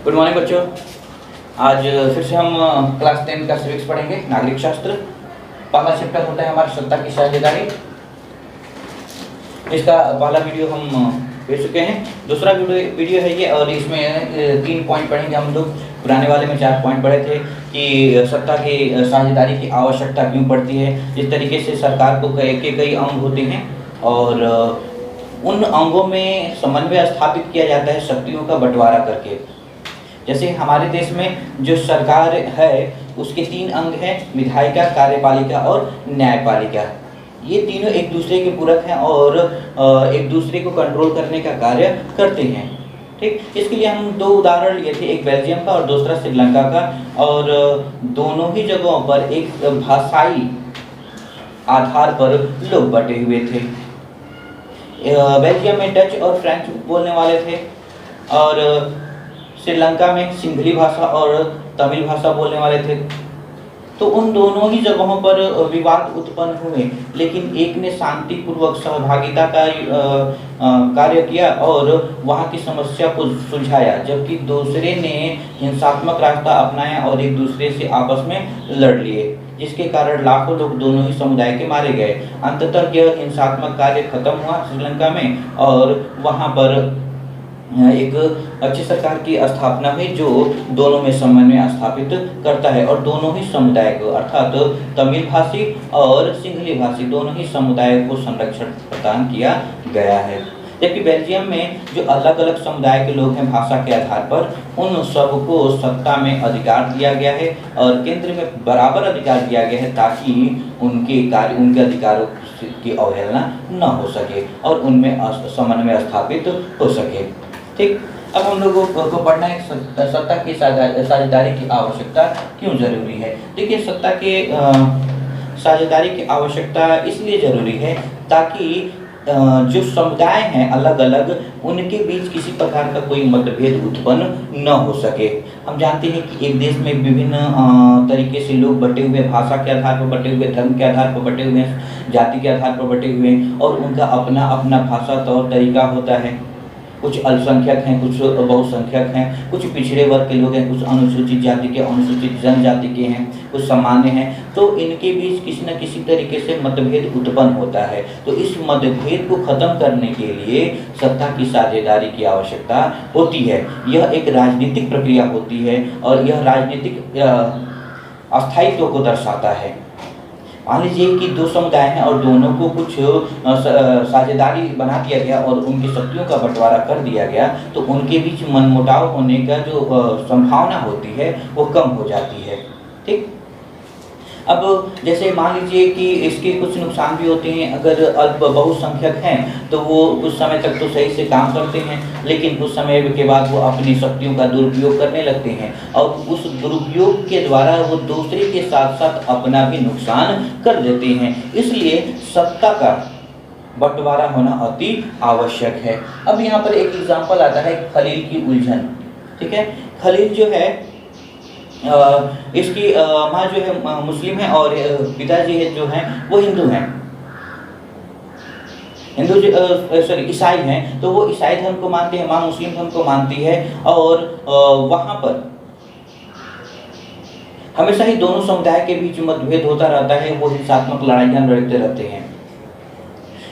Good morning बच्चों। आज फिर से हम क्लास 10 का सिविक्स पढ़ेंगे, नागरिक शास्त्र। पहला चैप्टर होता है हमारा सत्ता की साझेदारी। इसका पहला वीडियो हम भेज चुके हैं। दूसरा वीडियो है ये, और इसमें 3 पॉइंट पढ़ेंगे हम लोग। पुराने वाले में 4 पॉइंट पढ़े थे कि सत्ता की साझेदारी की आवश्यकता क्यों पड़ती है, जिस तरीके से सरकार को कई अंग होते हैं और उन अंगों में समन्वय स्थापित किया जाता है शक्तियों का बंटवारा करके। जैसे हमारे देश में जो सरकार है उसके 3 अंग हैं, विधायिका, कार्यपालिका और न्यायपालिका। ये तीनों एक दूसरे के पूरक हैं और एक दूसरे को कंट्रोल करने का कार्य करते हैं। ठीक, इसके लिए हम 2 उदाहरण लिए थे, एक बेल्जियम का और दूसरा श्रीलंका का, और दोनों ही जगहों पर एक भाषाई आधार पर लोग बटे हुए थे। बेल्जियम में डच और फ्रेंच बोलने वाले थे और श्रीलंका में सिंहली भाषा और तमिल भाषा बोलने वाले थे। तो उन दोनों ही जगहों पर विवाद उत्पन्न हुए, लेकिन एक ने शांतिपूर्वक सहभागिता का कार्य किया और वहाँ की समस्या को सुलझाया, जबकि दूसरे ने हिंसात्मक रास्ता अपनाया और एक दूसरे से आपस में लड़ लिए, जिसके कारण लाखों लोग दोनों ही समुदाय के मारे गए। अंततः यह हिंसात्मक कार्य खत्म हुआ श्रीलंका में और वहाँ पर एक अच्छी सरकार की स्थापना हुई जो दोनों में समन्वय स्थापित करता है और दोनों ही समुदाय को, अर्थात तमिल भाषी और सिंहली भाषी दोनों ही समुदाय को संरक्षण प्रदान किया गया है। जबकि बेल्जियम में जो अलग अलग समुदाय के लोग हैं भाषा के आधार पर, उन सबको सत्ता में अधिकार दिया गया है और केंद्र में बराबर अधिकार दिया गया है, ताकि उनके अधिकारों की अवहेलना न हो सके और उनमें समन्वय स्थापित हो सके। ठीक, अब हम लोगों को पढ़ना है सत्ता की साझेदारी की आवश्यकता क्यों जरूरी है। देखिए, सत्ता के साझेदारी की आवश्यकता इसलिए जरूरी है ताकि जो समुदाय हैं अलग अलग, उनके बीच किसी प्रकार का कोई मतभेद उत्पन्न न हो सके। हम जानते हैं कि एक देश में विभिन्न तरीके से लोग बटे हुए, भाषा के आधार पर बटे हुए, धर्म के आधार पर बटे हुए, जाति के आधार पर बटे हुए, और उनका अपना अपना भाषा तौर तरीका होता है। कुछ अल्पसंख्यक हैं, कुछ बहुसंख्यक हैं, कुछ पिछड़े वर्ग के लोग हैं, कुछ अनुसूचित जाति के, अनुसूचित जनजाति के हैं, कुछ सामान्य हैं। तो इनके बीच किसी न किसी तरीके से मतभेद उत्पन्न होता है। तो इस मतभेद को खत्म करने के लिए सत्ता की साझेदारी की आवश्यकता होती है। यह एक राजनीतिक प्रक्रिया होती है और यह राजनीतिक अस्थायित्व को दर्शाता है। मान लीजिए कि 2 समुदाय हैं और दोनों को कुछ साझेदारी बना दिया गया और उनकी शक्तियों का बंटवारा कर दिया गया, तो उनके बीच मनमुटाव होने का जो संभावना होती है वो कम हो जाती है। ठीक, अब जैसे मान लीजिए कि इसके कुछ नुकसान भी होते हैं। अगर अल्प बहुसंख्यक हैं तो वो कुछ समय तक तो सही से काम करते हैं, लेकिन कुछ समय के बाद वो अपनी शक्तियों का दुरुपयोग करने लगते हैं और उस दुरुपयोग के द्वारा वो दूसरे के साथ साथ अपना भी नुकसान कर देते हैं। इसलिए सत्ता का बंटवारा होना अति आवश्यक है। अब यहाँ पर एक एग्जाम्पल आता है खलील की उलझन। ठीक है, खलील जो है इसकी माँ जो है मुस्लिम है और पिताजी है जो हैं वो हिंदू हैं, ईसाई हैं। तो वो ईसाई धर्म को मानते हैं, माँ मुस्लिम धर्म को मानती है और वहाँ पर हमेशा ही दोनों समुदाय के बीच मतभेद होता रहता है। वो हिंसात्मक लड़ाइयाँ लड़ते रहते हैं।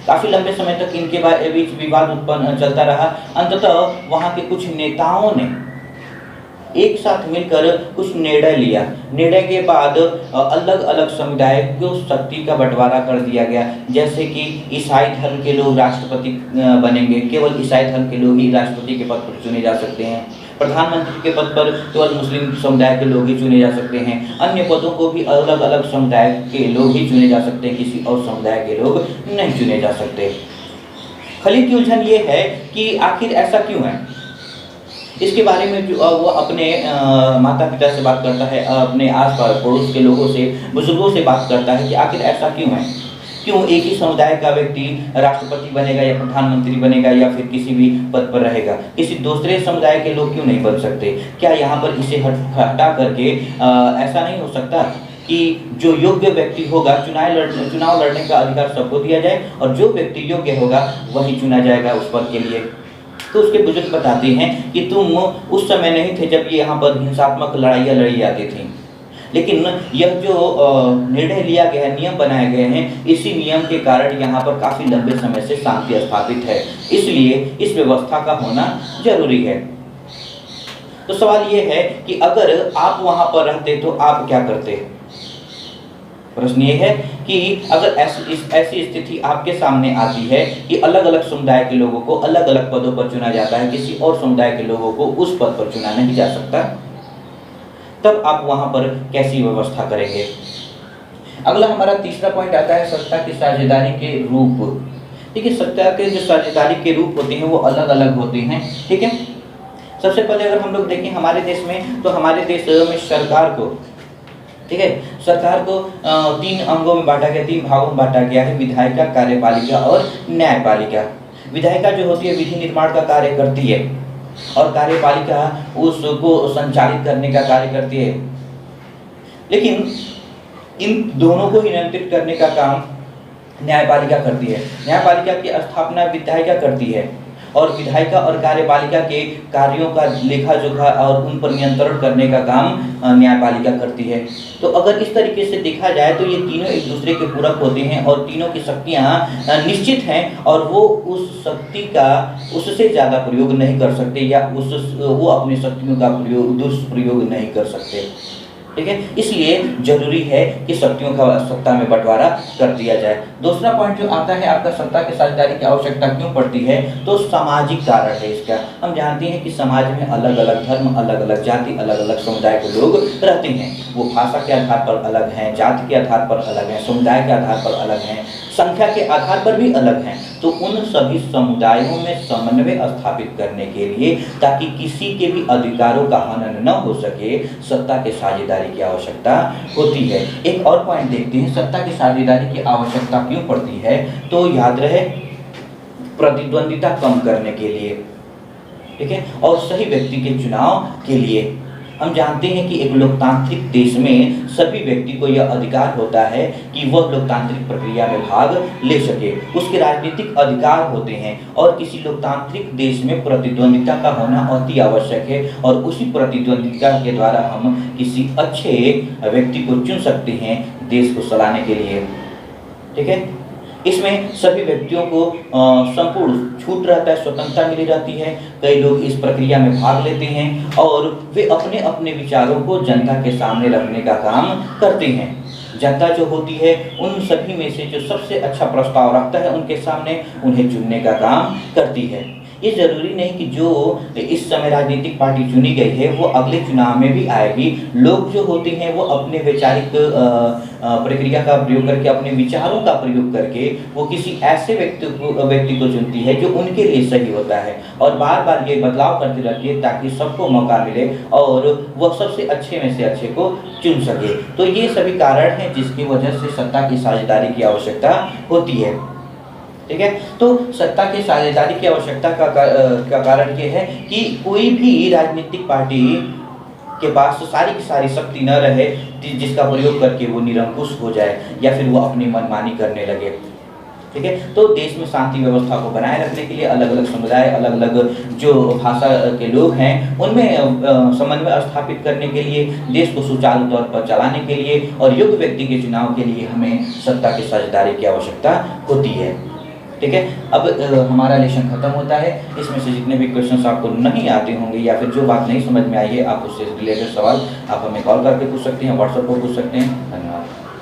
काफी लंबे समय तक इनके बीच विवाद उत्पन्न चलता रहा। अंततः वहाँ के कुछ नेताओं ने एक साथ मिलकर कुछ निर्णय लिया। निर्णय के बाद अलग अलग समुदाय को शक्ति का बंटवारा कर दिया गया। जैसे कि ईसाई धर्म के लोग राष्ट्रपति बनेंगे, केवल ईसाई धर्म के लोग ही राष्ट्रपति के पद पर चुने जा सकते हैं। प्रधानमंत्री के पद पर केवल मुस्लिम समुदाय के लोग ही चुने जा सकते हैं। अन्य पदों को भी अलग अलग समुदाय के लोग ही चुने जा सकते हैं, किसी और समुदाय के लोग नहीं चुने जा सकते। खलील की उलझन ये है कि आखिर ऐसा क्यों है। इसके बारे में जो वो अपने माता पिता से बात करता है, अपने आसपास पड़ोस के लोगों से, बुजुर्गों से बात करता है कि आखिर ऐसा क्यों है। क्यों एक ही समुदाय का व्यक्ति राष्ट्रपति बनेगा या प्रधानमंत्री बनेगा या फिर किसी भी पद पर रहेगा, किसी दूसरे समुदाय के लोग क्यों नहीं बन सकते। क्या यहाँ पर इसे हटा करके ऐसा नहीं हो सकता कि जो योग्य व्यक्ति होगा चुनाव लड़ने का अधिकार सबको दिया जाए और जो व्यक्ति योग्य होगा वही चुना जाएगा उस पद के लिए। तो उसके बुजुर्ग बताते हैं कि तुम उस समय नहीं थे जब ये यहाँ पर हिंसात्मक लड़ाइयाँ लड़ी जाती थीं, लेकिन यह जो निर्णय लिया गया है, नियम बनाए गए हैं, इसी नियम के कारण यहाँ पर काफ़ी लंबे समय से शांति स्थापित है, इसलिए इस व्यवस्था का होना जरूरी है। तो सवाल ये है कि अगर आप वहाँ पर रहते तो आप क्या करते? प्रश्न ये है कि अगर ऐसी स्थिति आपके सामने आती है कि अलग अलग समुदाय के लोगों को अलग अलग पदों पर चुना जाता है, किसी और समुदाय के लोगों को उस पद पर चुना नहीं जा सकता, तब आप वहां पर कैसी व्यवस्था करेंगे? अगला हमारा तीसरा पॉइंट आता है सत्ता की साझेदारी के रूप। ठीक है, सत्ता के जो साझेदारी के रूप होते हैं वो अलग अलग होते हैं। ठीक है, सबसे पहले अगर हम लोग देखें हमारे देश में, तो हमारे देश में सरकार को, ठीक है, सरकार को 3 अंगों में बांटा गया, 3 भागों में बांटा गया है, विधायिका, कार्यपालिका और न्यायपालिका। विधायिका जो होती है विधि निर्माण का कार्य करती है और कार्यपालिका उसको संचालित करने का कार्य करती है, लेकिन इन दोनों को ही नियंत्रित करने का काम न्यायपालिका करती है। न्यायपालिका की स्थापना विधायिका करती है और विधायिका और कार्यपालिका के कार्यों का लेखा जोखा और उन पर नियंत्रण करने का काम न्यायपालिका करती है। तो अगर इस तरीके से देखा जाए तो ये तीनों एक दूसरे के पूरक होते हैं और तीनों की शक्तियाँ निश्चित हैं और वो उस शक्ति का उससे ज़्यादा प्रयोग नहीं कर सकते या वो अपनी शक्तियों का दुष्प्रयोग नहीं कर सकते। ठीक है, इसलिए जरूरी है कि शक्तियों का सत्ता में बंटवारा कर दिया जाए। दूसरा पॉइंट जो आता है आपका सत्ता की साझेदारी की आवश्यकता क्यों पड़ती है, तो सामाजिक कारण है इसका। हम जानते हैं कि समाज में अलग अलग धर्म, अलग अलग जाति, अलग अलग समुदाय के लोग रहते हैं। वो भाषा के आधार पर अलग हैं, जाति के आधार पर अलग हैं, समुदाय के आधार पर अलग हैं, संख्या के आधार पर भी अलग हैं। तो उन सभी समुदायों में समन्वय स्थापित करने के लिए, ताकि किसी के भी अधिकारों का हनन न हो सके, सत्ता के साझेदारी की आवश्यकता होती है। एक और पॉइंट देखते हैं, सत्ता की साझेदारी की आवश्यकता क्यों पड़ती है, तो याद रहे प्रतिद्वंदिता कम करने के लिए, ठीक है, और सही व्यक्ति के चुनाव के लिए। हम जानते हैं कि एक लोकतांत्रिक देश में सभी व्यक्ति को यह अधिकार होता है कि वह लोकतांत्रिक प्रक्रिया में भाग ले सके, उसके राजनीतिक अधिकार होते हैं और किसी लोकतांत्रिक देश में प्रतिद्वंदिता का होना अति आवश्यक है और उसी प्रतिद्वंदिता के द्वारा हम किसी अच्छे व्यक्ति को चुन सकते हैं देश को चलाने के लिए। ठीक है, इसमें सभी व्यक्तियों को संपूर्ण छूट रहता है, स्वतंत्रता मिली रहती है। कई लोग इस प्रक्रिया में भाग लेते हैं और वे अपने अपने विचारों को जनता के सामने रखने का काम करते हैं। जनता जो होती है उन सभी में से जो सबसे अच्छा प्रस्ताव रखता है उनके सामने उन्हें चुनने का काम करती है। ये जरूरी नहीं कि जो इस समय राजनीतिक पार्टी चुनी गई है वो अगले चुनाव में भी आएगी। लोग जो होते हैं वो अपने वैचारिक प्रक्रिया का प्रयोग करके, अपने विचारों का प्रयोग करके वो किसी ऐसे व्यक्ति को चुनती है जो उनके लिए सही होता है और बार बार ये बदलाव करती रहती है ताकि सबको मौका मिले और वह सबसे अच्छे में से अच्छे को चुन सके। तो ये सभी कारण हैं जिसकी वजह से सत्ता की साझेदारी की आवश्यकता होती है। ठीक है, तो सत्ता की साझेदारी की आवश्यकता का कारण ये है कि कोई भी राजनीतिक पार्टी के पास सारी की सारी शक्ति न रहे जिसका प्रयोग करके वो निरंकुश हो जाए या फिर वो अपनी मनमानी करने लगे। ठीक है, तो देश में शांति व्यवस्था को बनाए रखने के लिए अलग अलग समुदाय, अलग अलग जो भाषा के लोग हैं उनमें समन्वय स्थापित करने के लिए, देश को सुचारू तौर पर चलाने के लिए और योग्य व्यक्ति के चुनाव के लिए हमें सत्ता की साझेदारी की आवश्यकता होती है। ठीक है, अब हमारा लेसन खत्म होता है। इसमें से जितने भी क्वेश्चंस आपको नहीं आते होंगे या फिर जो बात नहीं समझ में आई है आप उससे रिलेटेड सवाल आप हमें कॉल करके पूछ सकते हैं, व्हाट्सएप पर पूछ सकते हैं। धन्यवाद।